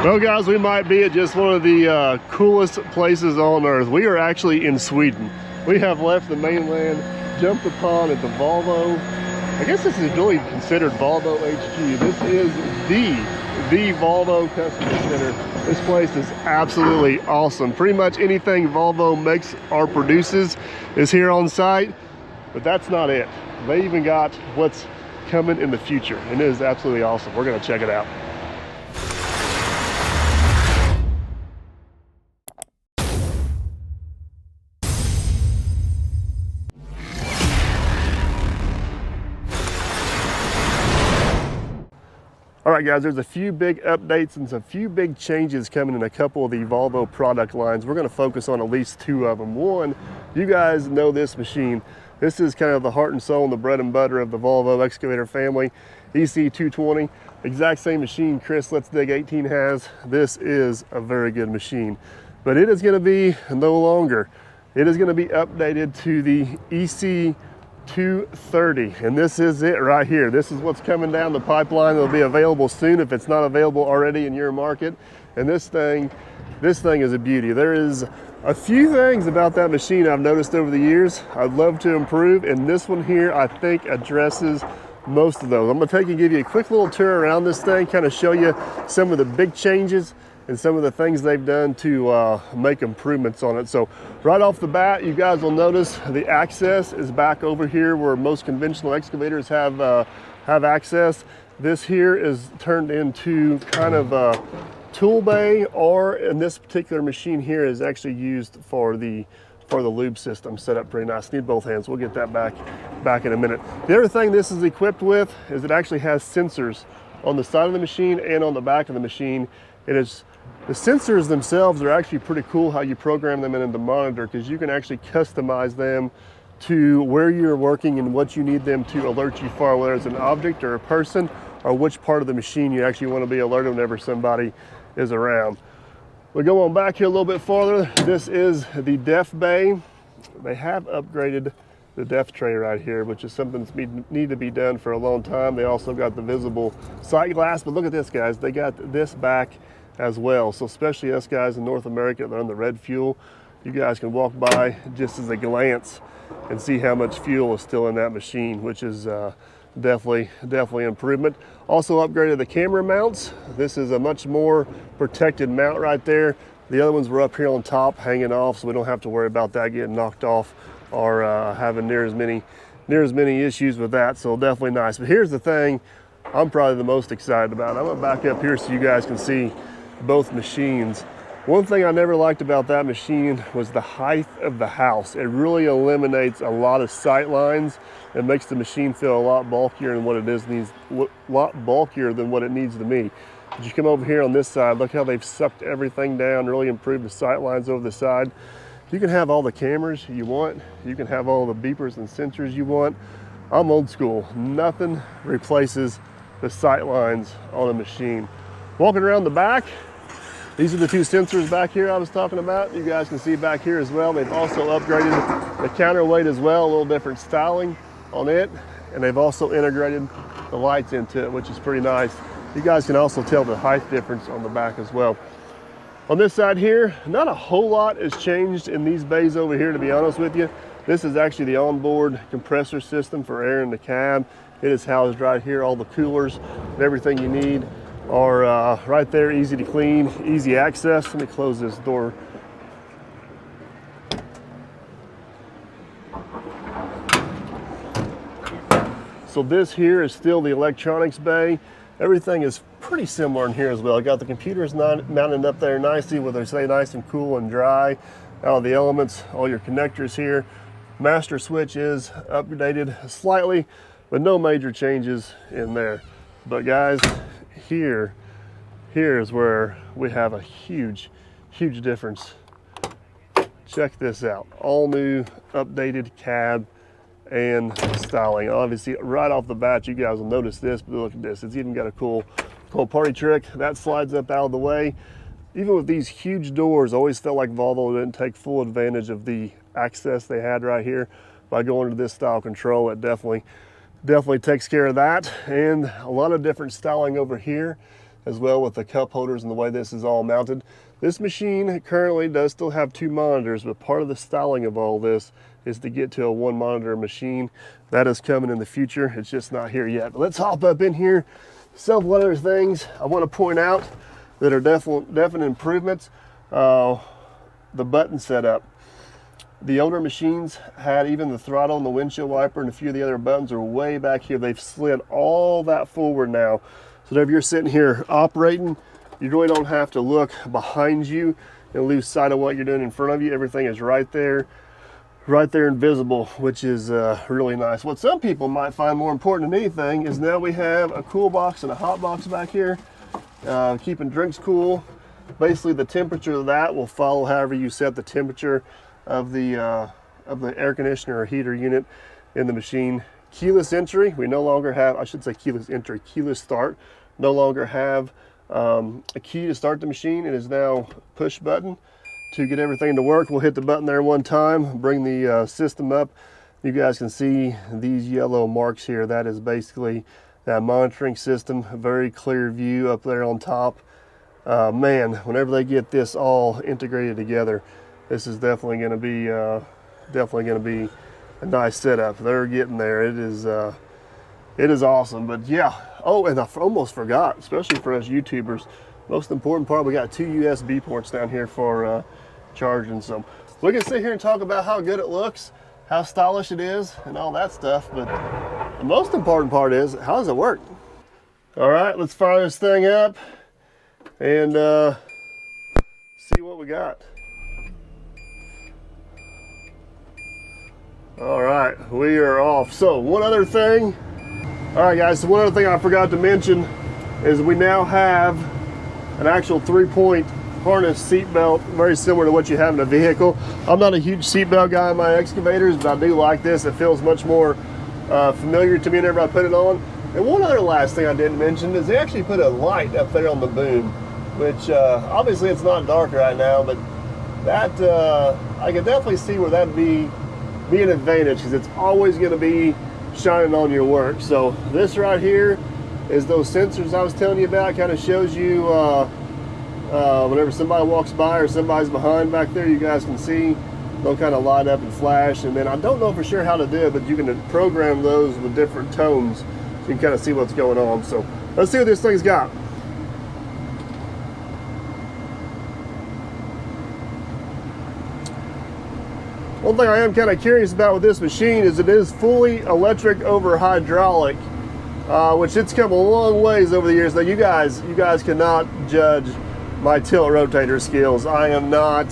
Well guys, we might be at just one of the coolest places on earth. We are actually in Sweden. We have left the mainland, jumped upon at the Volvo. I guess this is really considered Volvo HQ. This is the Volvo Customer Center. This place is absolutely awesome. Pretty much anything Volvo makes or produces is here on site, but that's not it. They even got what's coming in the future, and it is absolutely awesome. We're gonna check it out. All right guys, there's a few big updates and a few big changes coming in a couple of the Volvo product lines. We're gonna focus on at least two of them. One, you guys know this machine. This is kind of the heart and soul and the bread and butter of the Volvo excavator family. EC220, exact same machine Chris Let's Dig 18 has. This is a very good machine, but it is gonna be no longer. It is gonna be updated to the EC230, and this is it right here. This is what's coming down the pipeline. It'll be available soon if it's not available already in your market. And this thing is a beauty. There is a few things about that machine I've noticed over the years I'd love to improve, and this one here I think addresses most of those. I'm gonna give you a quick little tour around this thing, kind of show you some of the big changes and some of the things they've done to make improvements on it. So right off the bat, you guys will notice the access is back over here where most conventional excavators have access. This here is turned into kind of a tool bay, or in this particular machine here is actually used for the lube system. Set up pretty nice. Need both hands. We'll get that back in a minute. The other thing this is equipped with is it actually has sensors on the side of the machine and on the back of the machine. The sensors themselves are actually pretty cool how you program them in the monitor, because you can actually customize them to where you're working and what you need them to alert you for, whether it's an object or a person, or which part of the machine you actually want to be alerted whenever somebody is around. We go on back here a little bit farther. This is the def bay. They have upgraded the def tray right here, which is something that's need to be done for a long time. They also got the visible sight glass, but look at this guys, they got this back as well. So especially us guys in North America that are on the red fuel, you guys can walk by just as a glance and see how much fuel is still in that machine, which is definitely improvement. Also upgraded the camera mounts. This is a much more protected mount right there. The other ones were up here on top hanging off, so we don't have to worry about that getting knocked off or having near as many issues with that. So definitely nice. But here's the thing I'm probably the most excited about. I'm gonna back up here so you guys can see both machines. One thing I never liked about that machine was the height of the house. It really eliminates a lot of sight lines. It makes the machine feel a lot bulkier than what it needs to be. But you come over here on this side, look how they've sucked everything down, really improved the sight lines over the side. You can have all the cameras you want. You can have all the beepers and sensors you want. I'm old school. Nothing replaces the sight lines on a machine. Walking around the back, these are the two sensors back here I was talking about. You guys can see back here as well. They've also upgraded the counterweight as well, a little different styling on it. And they've also integrated the lights into it, which is pretty nice. You guys can also tell the height difference on the back as well. On this side here, not a whole lot has changed in these bays over here, to be honest with you. This is actually the onboard compressor system for air in the cab. It is housed right here. All the coolers and everything you need are right there, easy to clean, easy access. Let me close this door. So this here is still the electronics bay. Everything is pretty similar in here as well. I got the computers mounted up there nicely where they stay nice and cool and dry. Out of the elements, all your connectors here. Master switch is updated slightly, but no major changes in there. But guys, here is where we have a huge difference. Check this out. All new updated cab and styling. Obviously right off the bat you guys will notice this, but look at this. It's even got a cool party trick that slides up out of the way. Even with these huge doors, I always felt like Volvo didn't take full advantage of the access they had right here. By going to this style control, it definitely takes care of that. And a lot of different styling over here. as well with the cup holders and the way this is all mounted. This machine currently does still have 2 monitors, but part of the styling of all this is to get to a 1 monitor machine. That is coming in the future. It's just not here yet. But let's hop up in here. Several other things I want to point out that are definite improvements. The button setup. The older machines had even the throttle and the windshield wiper and a few of the other buttons are way back here. They've slid all that forward now. So that if you're sitting here operating, you really don't have to look behind you and lose sight of what you're doing in front of you. Everything is right there invisible, which is really nice. What some people might find more important than anything is now we have a cool box and a hot box back here, keeping drinks cool. Basically the temperature of that will follow however you set the temperature of the air conditioner or heater unit in the machine. Keyless entry, we no longer have, I should say keyless entry, keyless start. No longer have a key to start the machine. It is now push button to get everything to work. We'll hit the button there one time, bring the system up. You guys can see these yellow marks here. That is basically that monitoring system. A very clear view up there on top. Man, whenever they get this all integrated together, this is definitely going to be a nice setup. They're getting there. It is awesome. But yeah. Oh, and I almost forgot, especially for us YouTubers, most important part, we got 2 USB ports down here for charging. So we can sit here and talk about how good it looks, how stylish it is, and all that stuff. But the most important part is, how does it work? All right, let's fire this thing up and see what we got. All right, we are off. So one other thing. All right, guys, so one other thing I forgot to mention is we now have an actual 3-point harness seat belt, very similar to what you have in a vehicle. I'm not a huge seat belt guy in my excavators, but I do like this. It feels much more familiar to me whenever I put it on. And one other last thing I didn't mention is they actually put a light up there on the boom, which obviously it's not dark right now, but that I can definitely see where that'd be an advantage, because it's always going to be shining on your work. So this right here is those sensors I was telling you about. Kind of shows you whenever somebody walks by or somebody's behind back there, you guys can see they'll kind of light up and flash. And then I don't know for sure how to do it, but you can program those with different tones so you can kind of see what's going on. So let's see what this thing's got. One thing I am kind of curious about with this machine is it is fully electric over hydraulic, which it's come a long ways over the years. Now you guys cannot judge my tilt rotator skills. I am not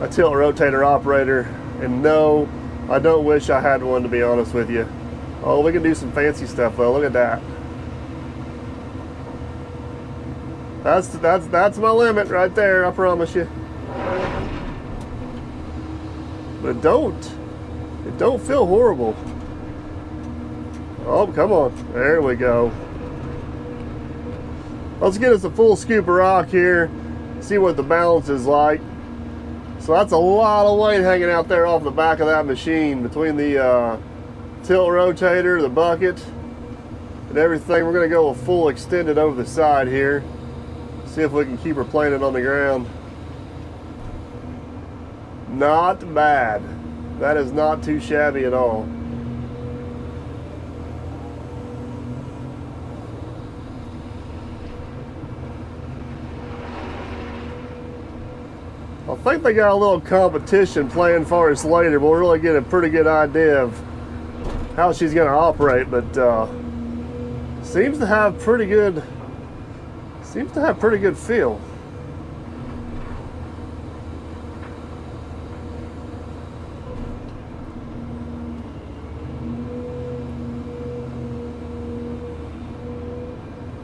a tilt rotator operator, and no, I don't wish I had one, to be honest with you. Oh, we can do some fancy stuff though. Look at that. That's my limit right there, I promise you. But it don't feel horrible. Oh, come on. There we go. Let's get us a full scoop of rock here, see what the balance is like. So that's a lot of weight hanging out there off the back of that machine between the tilt rotator, the bucket, and everything. We're going to go a full extended over the side here. See if we can keep her planted on the ground. Not bad. That is not too shabby at all. I think they got a little competition planned for us later. We'll really get a pretty good idea of how she's going to operate, but seems to have pretty good feel.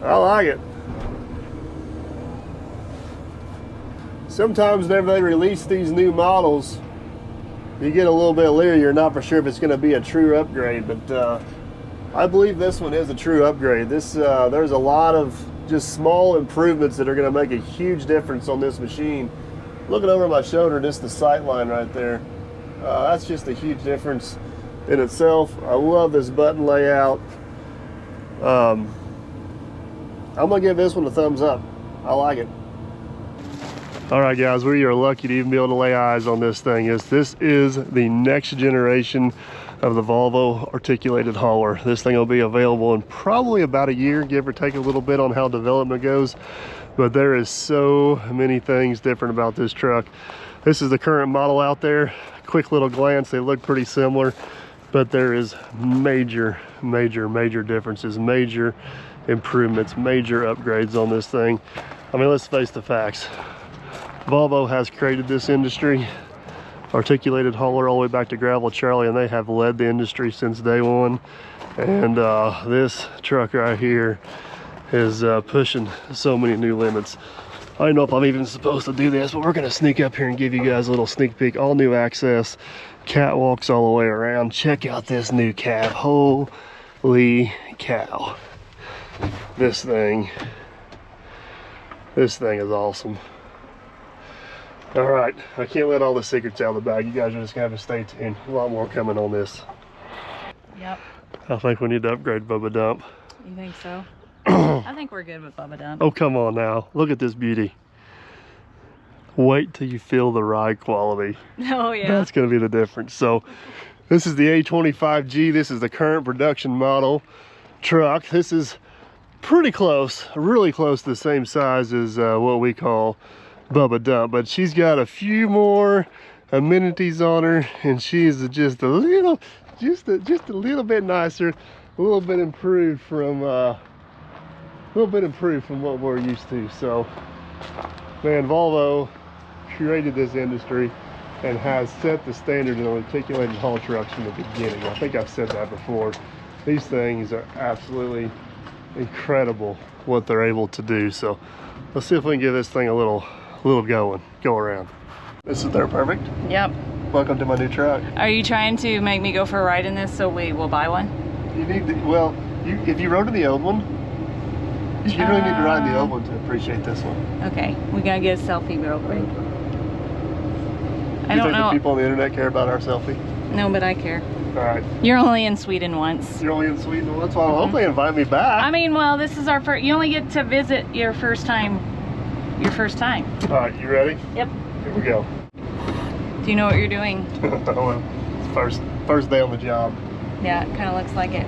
I like it. Sometimes whenever they release these new models, you get a little bit leery. You're not for sure if it's going to be a true upgrade, but I believe this one is a true upgrade. There's a lot of just small improvements that are going to make a huge difference on this machine. Looking over my shoulder, just the sight line right there. That's just a huge difference in itself. I love this button layout. I'm gonna give this one a thumbs up. I like it. All right, guys, we are lucky to even be able to lay eyes on this thing. This is the next generation of the Volvo articulated hauler. This thing will be available in probably about a year, give or take a little bit on how development goes. But there is so many things different about this truck. This is the current model out there. Quick little glance, they look pretty similar, but there is major differences, major improvements, major upgrades on this thing. I mean, let's face the facts. Volvo has created this industry, articulated hauler, all the way back to Gravel Charlie, and they have led the industry since day one. And this truck right here is pushing so many new limits. I don't know if I'm even supposed to do this, but we're gonna sneak up here and give you guys a little sneak peek. All new access, catwalks all the way around. Check out this new cab. Holy cow. This thing is awesome. All right, I can't let all the secrets out of the bag. You guys are just gonna have to stay tuned. A lot more coming on this. Yep. I think we need to upgrade Bubba Dump. You think so? I think we're good with Bubba Dump. Oh, come on now. Look at this beauty. Wait till you feel the ride quality. Oh, yeah. That's gonna be the difference. So this is the A25G. This is the current production model truck. This is pretty close, really close to the same size as what we call Bubba Dump, but she's got a few more amenities on her, and she is just a little bit nicer, a little bit improved from what we're used to. So, man, Volvo created this industry and has set the standard in articulated haul trucks from the beginning. I think I've said that before. These things are absolutely incredible what they're able to do. So let's see if we can give this thing a little go around. This is there, perfect. Yep. Welcome to my new truck. Are you trying to make me go for a ride in this so we will buy one? You need to, well, if you rode in the old one, you really need to ride in the old one to appreciate this one. Okay, we gotta get a selfie real quick. I don't know. Do people on the internet care about our selfie? No, but I care. All right. You're only in Sweden once. You're only in Sweden once? Well, I hope they invite me back. I mean, well, this is our first, you only get to visit your first time. All right, you ready? Yep. Here we go. Do you know what you're doing? Well, it's first day on the job. Yeah, it kind of looks like it.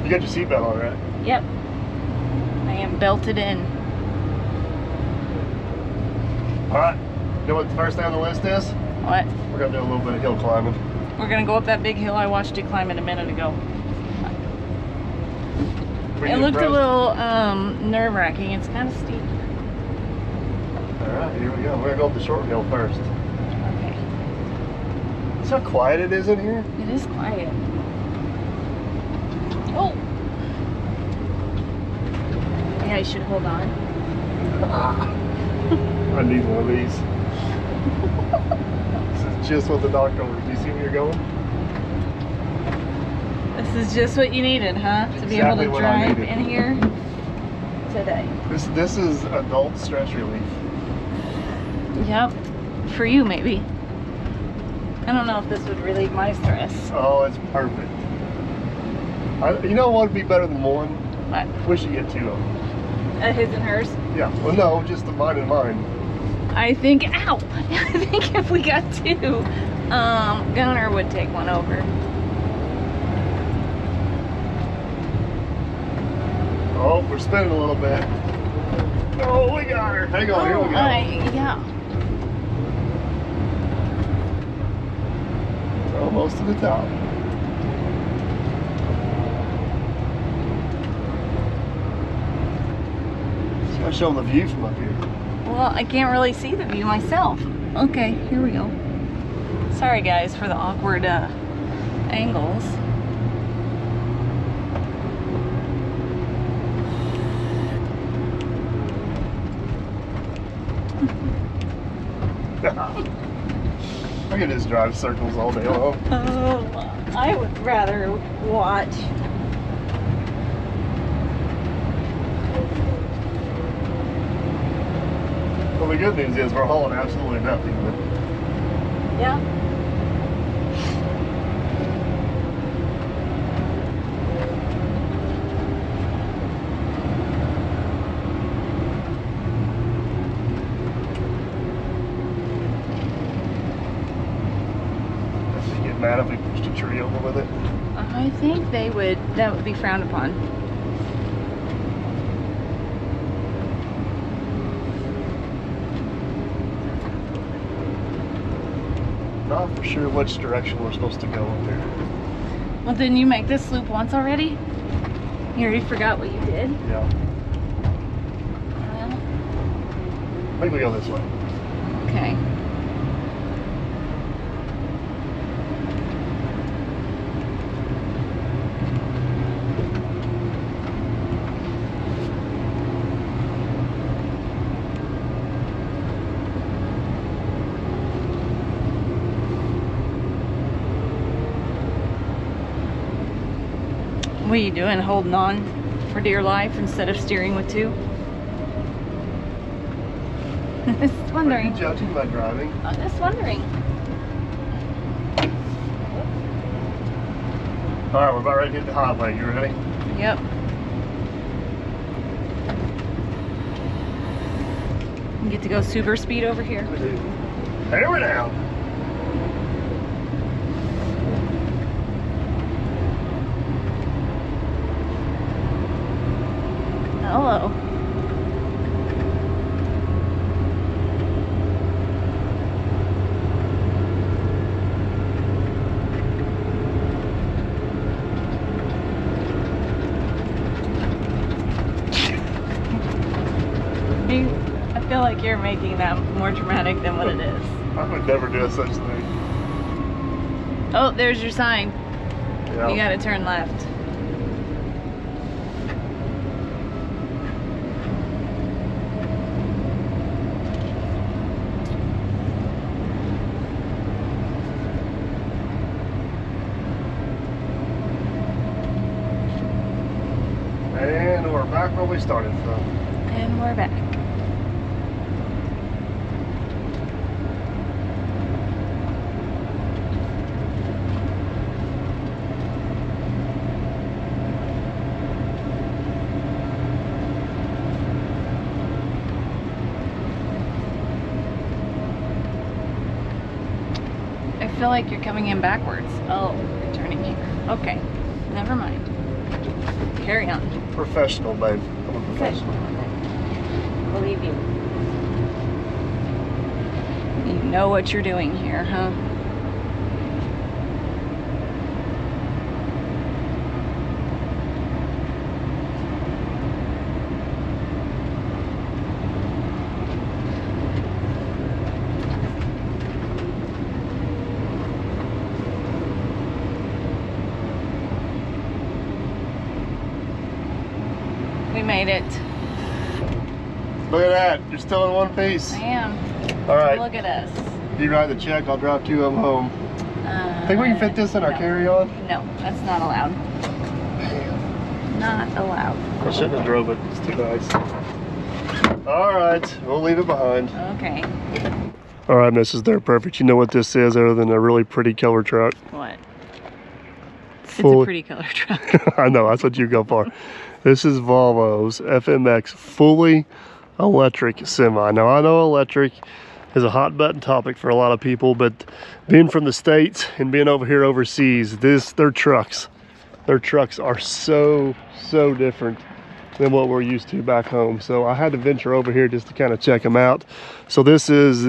You got your seatbelt on, right? Yep. I am belted in. All right. You know what the first thing on the list is? What? We're gonna do a little bit of hill climbing. We're gonna go up that big hill I watched you climb it a minute ago. It looked a little nerve-wracking. It's kind of steep. All right, here we go. We're gonna go up the short hill first. Okay. See how quiet it is in here? It is quiet. Oh! Yeah, you should hold on. I need one of these. This is just what the doctor ordered. Do you see where you're going? This is just what you needed, huh? To be able to drive in here today. This is adult stress relief. Yep. For you, maybe. I don't know if this would relieve my stress. Oh, it's perfect. You know what would be better than one? What? We should get two of them. His and hers? Yeah. Well, no, just the mine and mine. I think, ow! I think if we got two, Gunner would take one over. Oh, we're spinning a little bit. Oh, we got her. Hang on, here we go. Yeah. Almost to the top. Just gotta show them the view from up here. Well, I can't really see the view myself. Okay, here we go. Sorry guys for the awkward angles. I could just drive circles all day long. Oh, I would rather watch. Well, the good news is we're hauling absolutely nothing. Yeah. mad if we pushed a tree over with it? I think that would be frowned upon. Not for sure which direction we're supposed to go up there. Well, didn't you make this loop once already? You already forgot what you did? Yeah. Well, I think we go this way. okay. What are you doing? Holding on for dear life instead of steering with two? Just wondering. Are you judging my driving? I'm just wondering. Alright, we're about ready to hit the highway. You ready? Yep. You get to go super speed over here. We do. There we go. Hello. I feel like you're making that more dramatic than what it is. I would never do such thing. Oh, there's your sign. Yeah. You gotta turn left. And we're back where we started from. And we're back. I feel like you're coming in backwards. Oh, you're turning here. Okay, never mind. Carry on. Professional, babe. I'm a professional. Believe you. You know what you're doing here, huh? We made it. Look at that. You're still in one piece. I am. All right. Look at us. You write the check. I'll drive 2 of them home. Think we can fit this in our no. carry-on? No, that's not allowed. Not allowed. I shouldn't have drove it. It's too nice. All right. We'll leave it behind. Okay. All right, Mrs. They're Perfect. You know what this is other than a really pretty color truck? What? It's a pretty color truck. I know. That's what you go for. This is Volvo's FMX fully electric semi. Now, I know electric is a hot button topic for a lot of people, but being from the States and being over here overseas, their trucks are so different than what we're used to back home. So I had to venture over here just to kind of check them out. So this is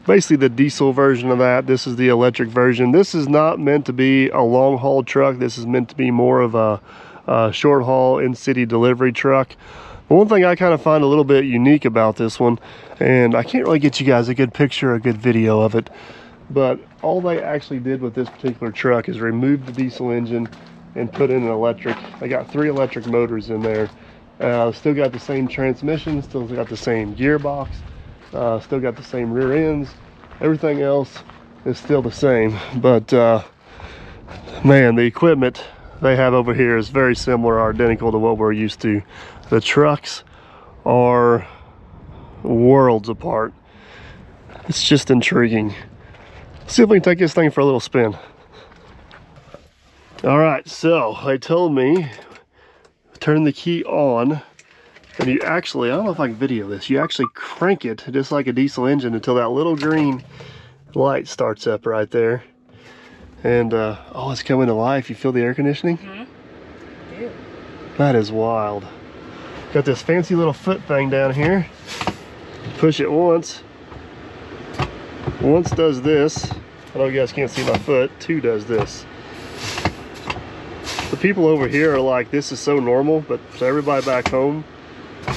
basically the diesel version of that. This is the electric version. This is not meant to be a long haul truck. This is meant to be more of a short haul in-city delivery truck. But one thing I kind of find a little bit unique about this one, and I can't really get you guys a good picture, a good video of it, but all they actually did with this particular truck is remove the diesel engine and put in an electric. They got 3 electric motors in there. Still got the same transmission, still got the same gearbox, still got the same rear ends. Everything else is still the same, but man, the equipment they have over here is very similar or identical to what we're used to. The trucks are worlds apart. It's just intriguing. Let's see if we can take this thing for a little spin. All right, so they told me turn the key on, and you actually, I don't know if I can video this, you actually crank it just like a diesel engine until that little green light starts up right there. And oh, it's coming to life. You feel the air conditioning? Mm-hmm. Dude. That is wild. Got this fancy little foot thing down here. Push it once. Once does this. I know you guys can't see my foot. Two does this. The people over here are like, this is so normal, but for everybody back home,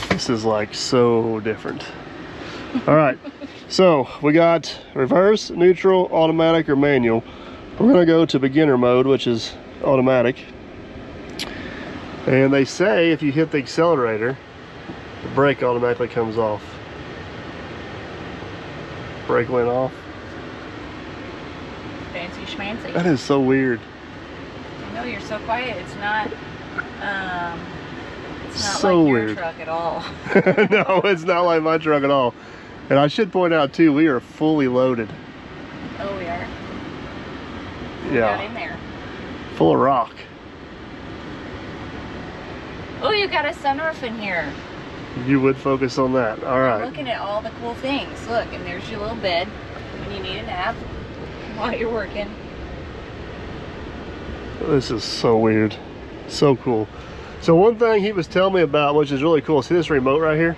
this is like so different. All right, so we got reverse, neutral, automatic, or manual. We're gonna go to beginner mode, which is automatic. And they say if you hit the accelerator, the brake automatically comes off. Brake went off. Fancy schmancy. That is so weird. I know, you're so quiet. It's not So like your weird. truck at all. No, it's not like my truck at all. And I should point out too, we are fully loaded. Oh, we are. We got in Yeah, there. full of rock. Oh, you got a sunroof in here. You would focus on that. All I'm right. looking at all the cool things. Look, and there's your little bed when you need a nap while you're working. This is so weird. So cool. So one thing he was telling me about, which is really cool, see this remote right here?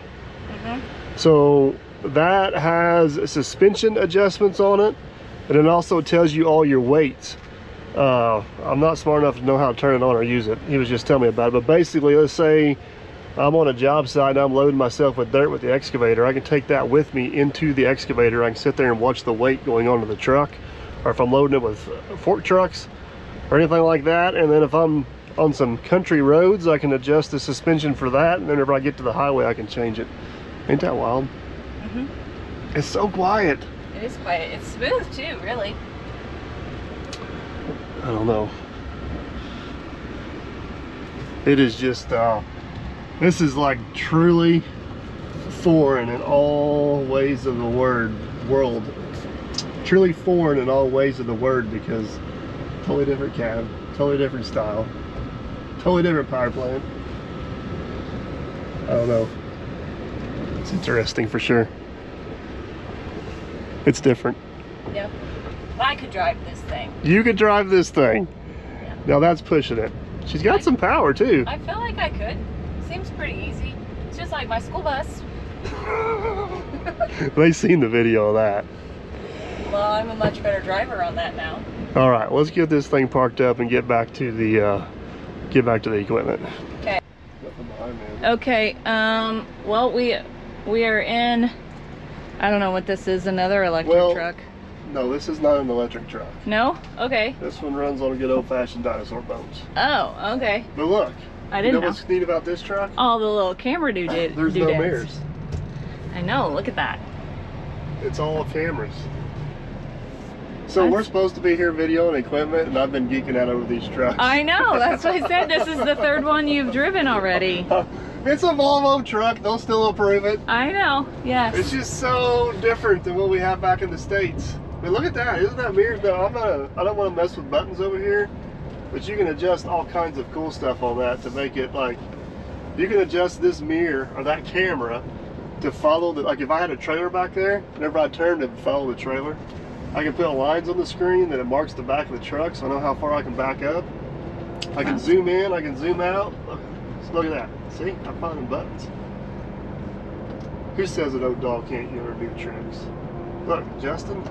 Mm-hmm. So that has suspension adjustments on it, and it also tells you all your weights. I'm not smart enough to know how to turn it on or use it. He was just telling me about it. But basically, let's say I'm on a job site and I'm loading myself with dirt with the excavator. I can take that with me into the excavator. I can sit there and watch the weight going onto the truck. Or if I'm loading it with fork trucks or anything like that. And then if I'm on some country roads, I can adjust the suspension for that. And then whenever I get to the highway, I can change it. Ain't that wild? Mm-hmm. It's so quiet. It is quiet. It's smooth too, really. I don't know. It is just, this is like truly foreign in all ways of the world. Truly foreign in all ways of the word, because totally different cab, totally different style, totally different power plant. I don't know. It's interesting for sure. It's different. Yep. I could drive this thing. You could drive this thing. Yeah. Now that's pushing it. She's got some power too. I feel like I could. Seems pretty easy. It's just like my school bus. They seen the video of that. Well, I'm a much better driver on that now. All right, let's get this thing parked up and get back to the equipment. Okay. Okay. Well, we are in. I don't know what this is. Another electric truck. No, this is not an electric truck. No? Okay. This one runs on a good old-fashioned dinosaur bones. Oh, okay. But look, I didn't you know what's neat about this truck? All the little camera doodads. There's no mirrors. I know. Look at that. It's all cameras. So we're supposed to be here videoing equipment, and I've been geeking out over these trucks. I know. That's what I said. This is the third one you've driven already. It's a Volvo truck. They'll still approve it. I know. Yes. It's just so different than what we have back in the States. I mean, look at that. Isn't that mirror? No, I don't want to mess with buttons over here, but you can adjust all kinds of cool stuff on that to make it like, you can adjust this mirror or that camera to follow the, like if I had a trailer back there, whenever I turned it would follow the trailer. I can put lines on the screen that it marks the back of the truck, so I know how far I can back up. I can zoom in, I can zoom out. Look at that. See, I'm finding buttons. Who says an old dog can't use new tricks? Look, Justin.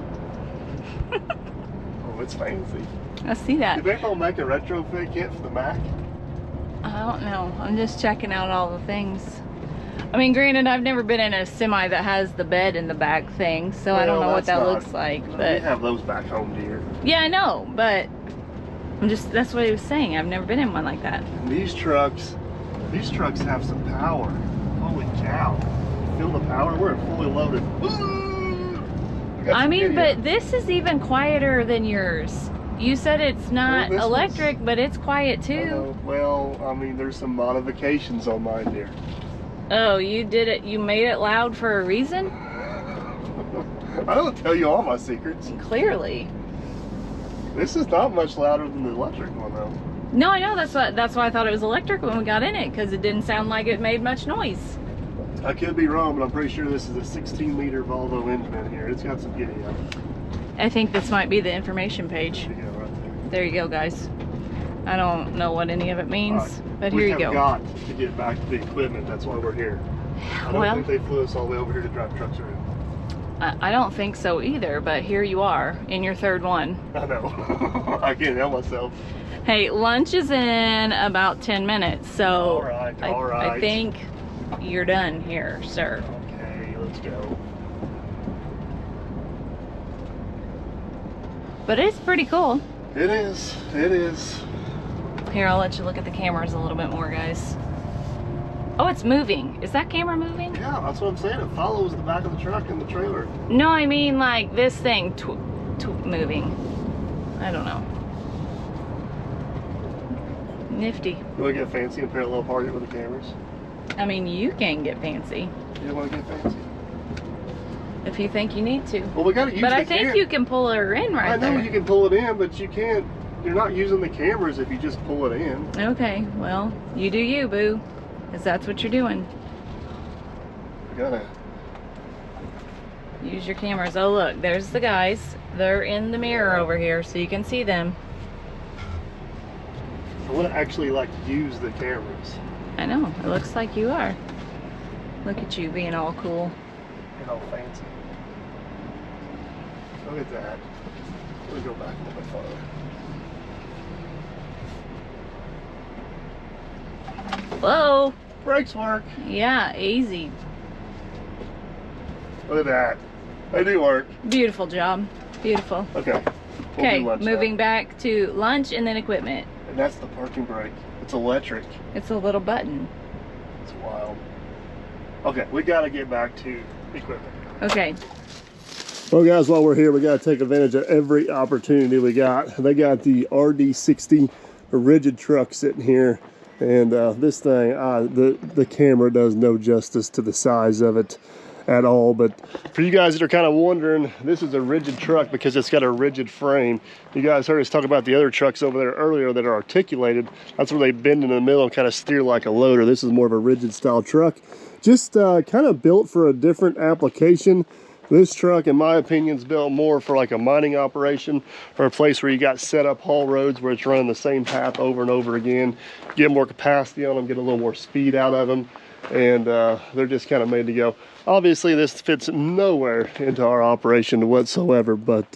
Oh, it's fancy. I see that. Did they all make a retrofit kit for the Mac? I don't know. I'm just checking out all the things. I mean, granted, I've never been in a semi that has the bed in the back thing, so I don't know what that looks like. But we have those back home, dear. yeah, I know, but that's what he was saying. I've never been in one like that. And these trucks have some power. Holy cow. Feel the power? We're fully loaded. I mean, but this is even quieter than yours. You said it's not electric, but it's quiet too. Well, I mean, there's some modifications on mine, dear. Oh, you did it. You made it loud for a reason? I don't tell you all my secrets. Clearly. This is not much louder than the electric one, though. No, I know. That's why I thought it was electric when we got in it, because it didn't sound like it made much noise. I could be wrong, but I'm pretty sure this is a 16-liter Volvo engine in here. It's got some giddy up. I think this might be the information page. There you go, right there. There you go, guys. I don't know what any of it means, but here you go. We have got to get back to the equipment. That's why we're here. I don't think they flew us all the way over here to drive trucks around. I don't think so either, but here you are in your third one. I know. I can't help myself. Hey, lunch is in about 10 minutes, so all right. I think you're done here, sir. Okay, let's go. But it's pretty cool. It is. It is. Here, I'll let you look at the cameras a little bit more, guys. Oh, it's moving. Is that camera moving? Yeah, that's what I'm saying. It follows the back of the truck and the trailer. No, I mean like this thing moving. I don't know. Nifty. You want to get fancy and parallel park it with the cameras? I mean, you can get fancy. You want to get fancy? If you think you need to. Well, we got to use But I think you can pull her in right there. I know you can pull it in, but you can't. You're not using the cameras if you just pull it in. Okay, well, you do you, boo. Because that's what you're doing. We gotta use your cameras. Oh, look, there's the guys. They're in the mirror over here, so you can see them. I want to actually like use the cameras. I know. It looks like you are. Look at you being all cool. And all fancy. Look at that. Let me go back a little bit farther. Whoa. Brakes work. Yeah, easy. Look at that. They do work. Beautiful job. Beautiful. Okay. Okay, moving back to lunch and then equipment. And that's the parking brake. It's electric. It's a little button. It's wild. Okay, we got to get back to equipment. Okay. Well, guys, while we're here, we got to take advantage of every opportunity we got. They got the RD60 rigid truck sitting here. And this thing, the camera does no justice to the size of it at all. But for you guys that are kind of wondering, this is a rigid truck because it's got a rigid frame. You guys heard us talk about the other trucks over there earlier that are articulated. That's where they bend in the middle and kind of steer like a loader. This is more of a rigid style truck. Just kind of built for a different application. This truck, in my opinion, is built more for like a mining operation or a place where you got set up haul roads where it's running the same path over and over again. Get more capacity on them, get a little more speed out of them, and they're just kind of made to go. Obviously, this fits nowhere into our operation whatsoever, but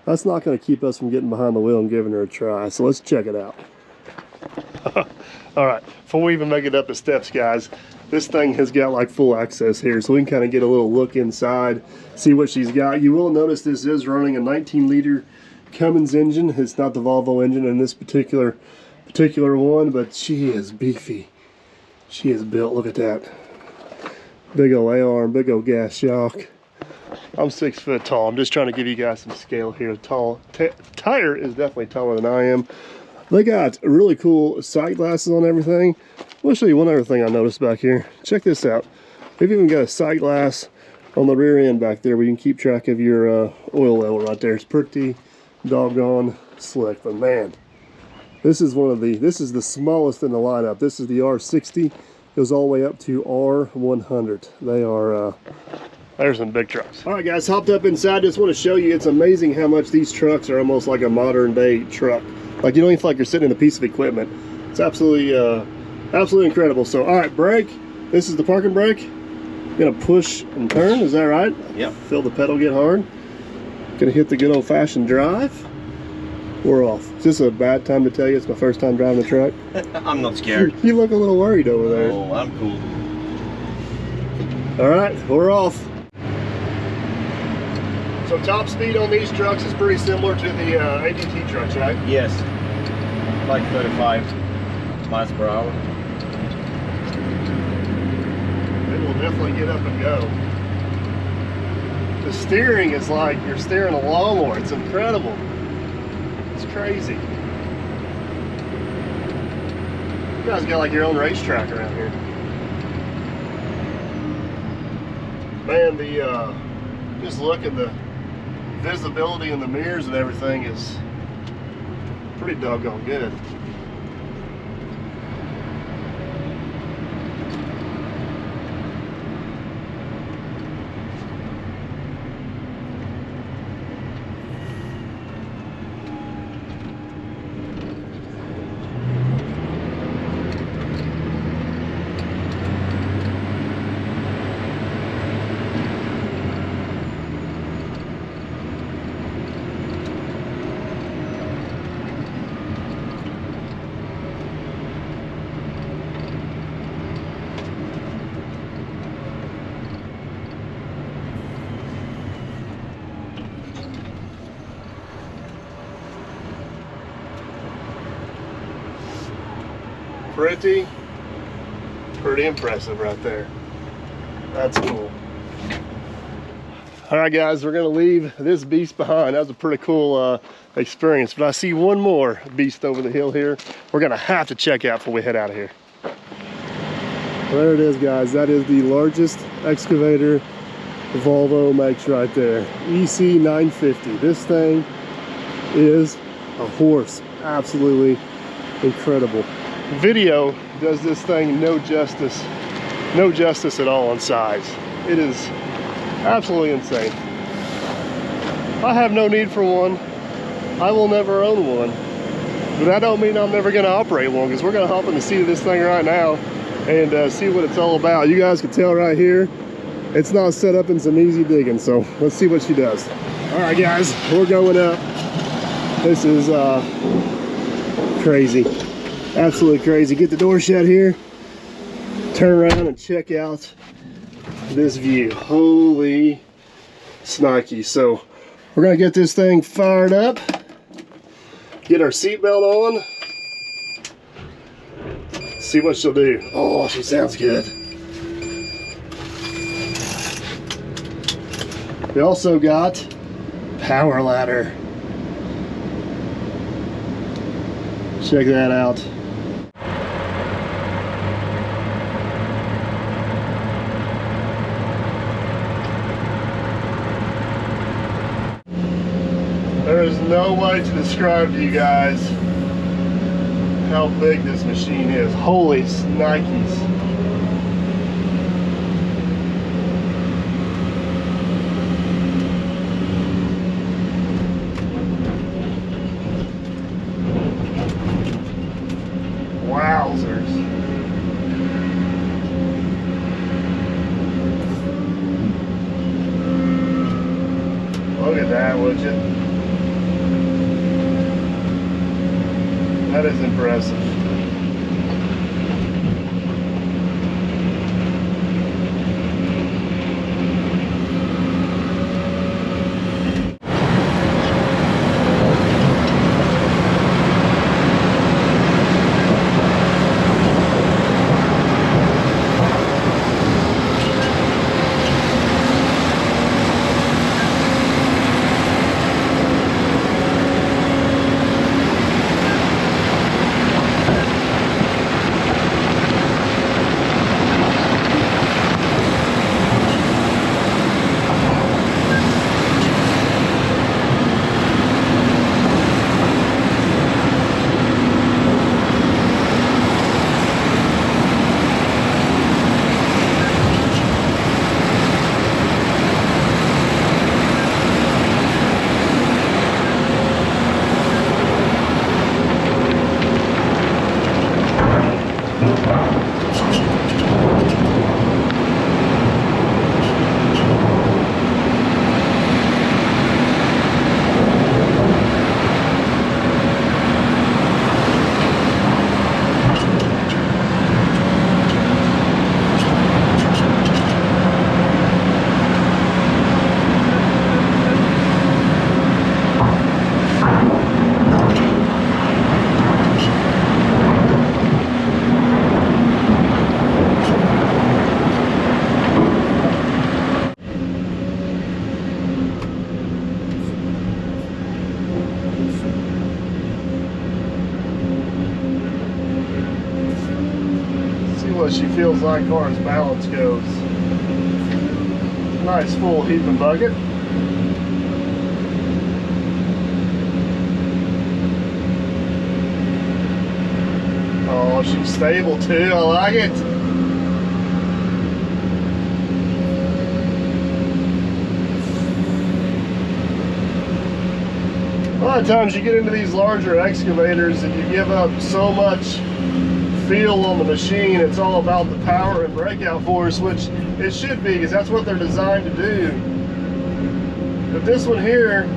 that's not going to keep us from getting behind the wheel and giving her a try. So let's check it out. All right, before we even make it up the steps, guys, this thing has got like full access here, so we can kind of get a little look inside, see what she's got. You will notice this is running a 19-liter Cummins engine. It's not the Volvo engine in this particular one, but she is beefy. She is built. Look at that. Big old A-arm, big old gas shock. I'm 6 foot tall. I'm just trying to give you guys some scale here. Tire is definitely taller than I am. They got really cool sight glasses on everything. I'll show you one other thing I noticed back here. Check this out. They've even got a sight glass on the rear end back there where you can keep track of your oil level right there. It's pretty doggone slick, but man, this is the smallest in the lineup. This is the R60. Goes all the way up to R100. They are there's some big trucks. All right, guys, hopped up inside. Just want to show you, it's amazing how much these trucks are almost like a modern day truck. Like, you don't even feel like you're sitting in a piece of equipment. It's absolutely incredible. So, all right, brake. This is the parking brake. Gonna push and turn, is that right? Yep. Feel the pedal get hard. Gonna hit the good old-fashioned drive. We're off. Is this a bad time to tell you it's my first time driving the truck? I'm not scared. You look a little worried over there. Oh, I'm cool. All right, we're off. So top speed on these trucks is pretty similar to the ADT trucks, right? Yes. Like 35 miles per hour. It will definitely get up and go. The steering is like you're steering a lawnmower. It's incredible. It's crazy. You guys got like your own racetrack around here. Man, just look at the visibility in the mirrors and everything is pretty doggone good. pretty impressive right there. That's cool. All right, guys, we're gonna leave this beast behind. That was a pretty cool experience, but I see one more beast over the hill here we're gonna have to check out before we head out of here. There it is, guys. That is the largest excavator Volvo makes right there. EC 950. This thing is a horse. Absolutely incredible. Video does this thing no justice at all on size. It is absolutely insane. I have no need for one. I will never own one, but that don't mean I'm never gonna operate one, because we're gonna hop in the seat of this thing right now and see what it's all about. You guys can tell right here, it's not set up in some easy digging, so let's see what she does. All right, guys, we're going up. This is crazy, absolutely crazy. Get the door shut here, turn around and check out this view. Holy snikey. So we're gonna get this thing fired up, get our seatbelt on, see what she'll do. Oh, she sounds good. We also got power ladder. Check that out. There is no way to describe to you guys how big this machine is. Holy snikes. Wowzers. Look at that, would you? That is impressive. What she feels like as far as balance goes. Nice full heaping bucket. Oh, she's stable too. I like it. A lot of times you get into these larger excavators and you give up so much feel on the machine. It's all about the power and breakout force, which it should be, because that's what they're designed to do. But this one here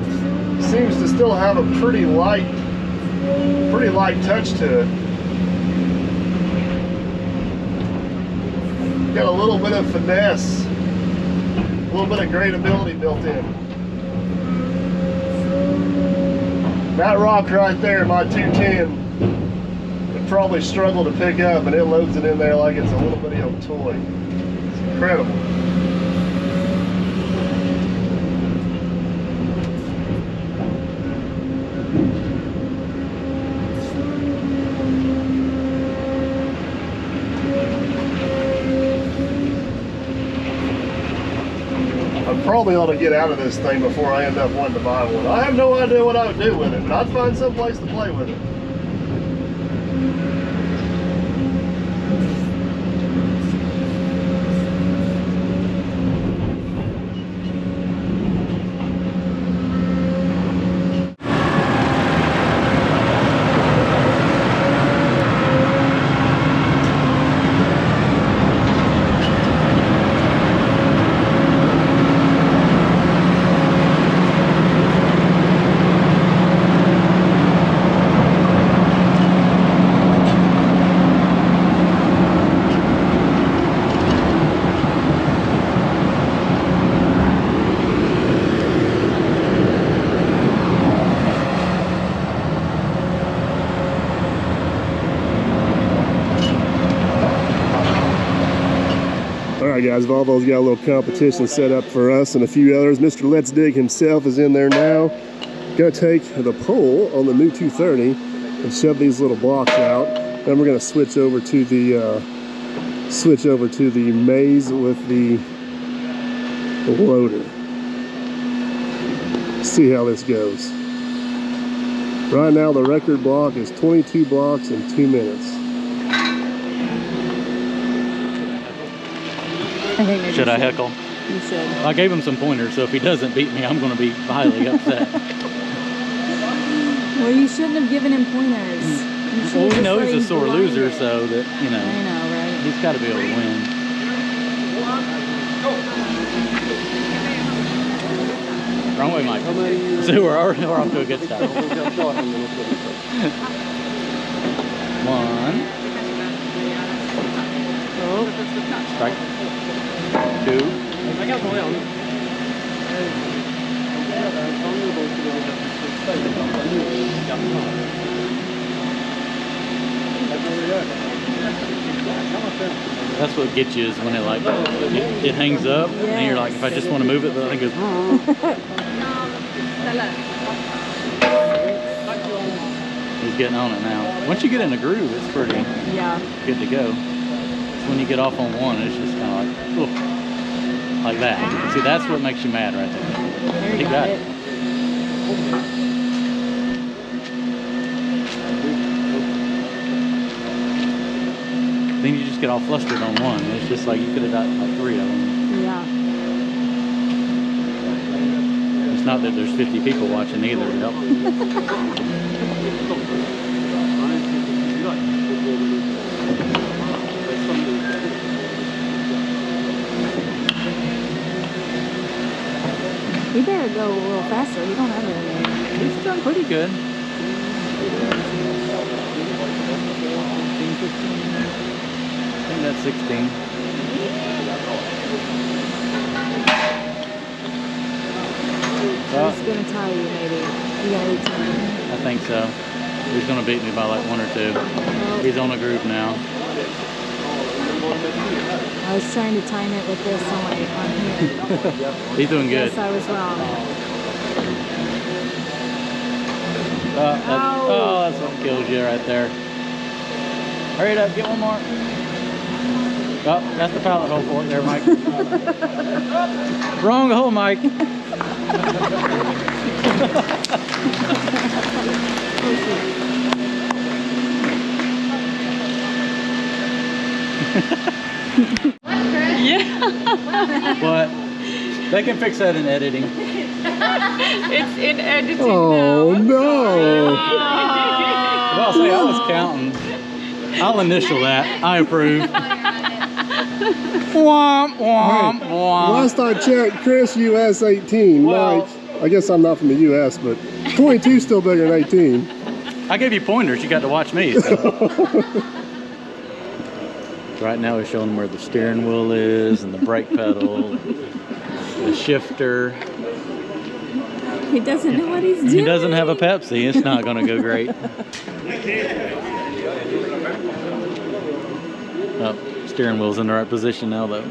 seems to still have a pretty light touch to it. Got a little bit of finesse, a little bit of gradability built in. That rock right there, my 210, probably struggle to pick up, and it loads it in there like it's a little bitty old toy. It's incredible. I probably ought to get out of this thing before I end up wanting to buy one. I have no idea what I would do with it, but I'd find some place to play with it. Alright guys, Volvo's got a little competition set up for us and a few others. Mr. Let's Dig himself is in there now. Gonna take the pole on the new 230 and shove these little blocks out. Then we're gonna switch over to the maze with the loader. See how this goes. Right now the record block is 22 blocks in 2 minutes. Should I heckle? You should. I gave him some pointers, so if he doesn't beat me, I'm going to be highly upset. Well, you shouldn't have given him pointers. Well, we know he's a sore loser, so that, you know, I know, right? he's got to be able to win. Wrong way, Mike. So we're off to a good start. 1. Oh, strike. 2. That's what gets you, is when it like it hangs up, yes. And you're like, if I just want to move it, the thing goes. He's getting on it now. Once you get in a groove, it's pretty good to go. When you get off on one, it's just kind of like, like that. See, that's what makes you mad right there. There you got it. Then you just get all flustered on one. It's just like you could have got like 3 of them. Yeah. It's not that there's 50 people watching either. Yep. You better go a little faster. You don't have it in there. He's done pretty good. 15, 15. I think that's 16. He's going to tie you, maybe. You got 18. I think so. He's going to beat me by like 1 or 2. Oh. He's on a groove now. I was trying to time it with this on here. He's doing good. Yes, I was wrong. Oh, that's what kills you right there. Hurry it up, get one more. Oh, that's the pallet hole for it there, Mike. Wrong hole, Mike. Yeah. What? They can fix that in editing. It's in editing Oh now. no! Well, say I was counting. I'll initial that. I approve. Womp, womp, womp. Last I checked, Chris, US 18. Well, Mike, I guess I'm not from the US, but 22 is still bigger than 18. I gave you pointers. You got to watch me. So. Right now we're showing them where the steering wheel is and the brake pedal, the shifter. He doesn't know what he's doing. He doesn't have a Pepsi. It's not going to go great. Oh, steering wheel's in the right position now, though.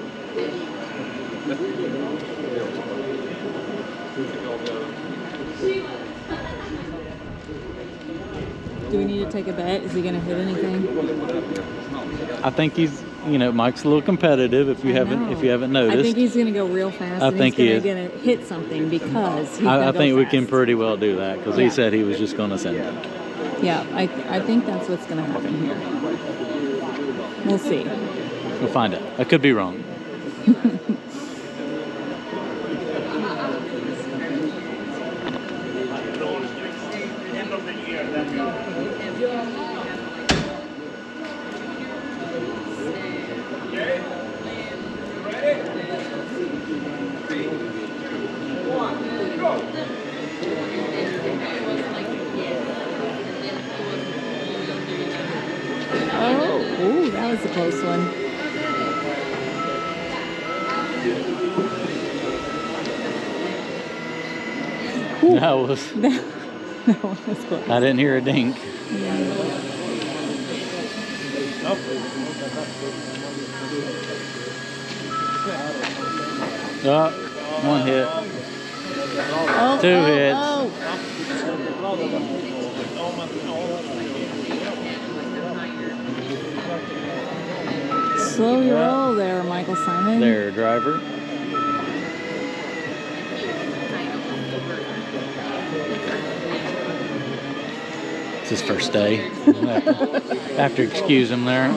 Do we need to take a bet? Is he going to hit anything? I think he's, you know, Mike's a little competitive. If you haven't noticed, I think he's going to go real fast. I think he's going to hit something because I think we can pretty well do that because he said he was just going to send it. Yeah, I think that's what's going to happen here. We'll see. We'll find out. I could be wrong. Ooh, that was a close one. That was close. I didn't hear a dink. Oh, one hit. Two hits. Slow your roll there, Michael Simon. There, driver. It's his first day. Have to excuse him there.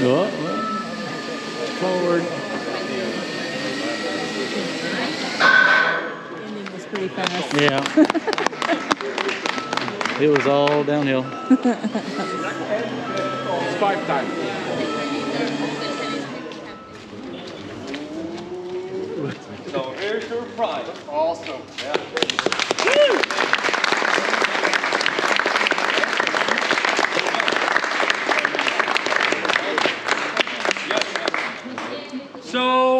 Oh, forward. The ending was pretty fast. Yeah. It was all downhill. It's 5 times. So here's your prize. Awesome. Yeah. Woo! So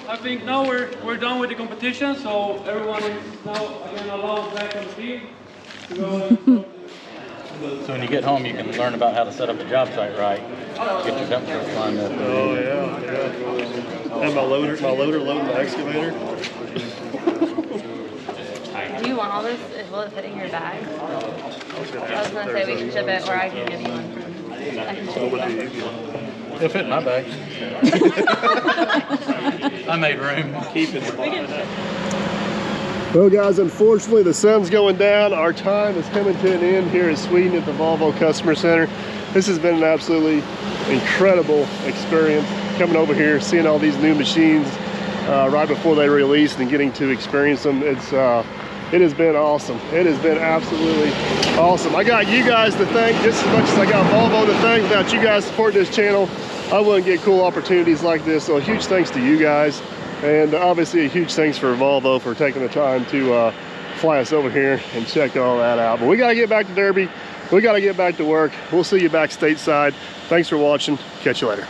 I think now we're done with the competition. So everyone is now again allowed back on the field to go. So when you get home, you can learn about how to set up a job site right. Get your dump truck lined up. Oh yeah. And my loader loading the excavator. Do you want all this? Will it fit in your bag? I was going to say we can ship it, or I can give you one. I can ship it. It'll fit in my bag. I made room. Keep it. Well guys, unfortunately the sun's going down. Our time is coming to an end here in Sweden at the Volvo Customer Center. This has been an absolutely incredible experience coming over here, seeing all these new machines right before they release and getting to experience them. It has been awesome. It has been absolutely awesome. I got you guys to thank just as much as I got Volvo to thank. Without you guys supporting this channel, I wouldn't get cool opportunities like this. So a huge thanks to you guys. And obviously a huge thanks for Volvo for taking the time to fly us over here and check all that out. But we got to get back to Derby. We got to get back to work. We'll see you back stateside. Thanks for watching. Catch you later.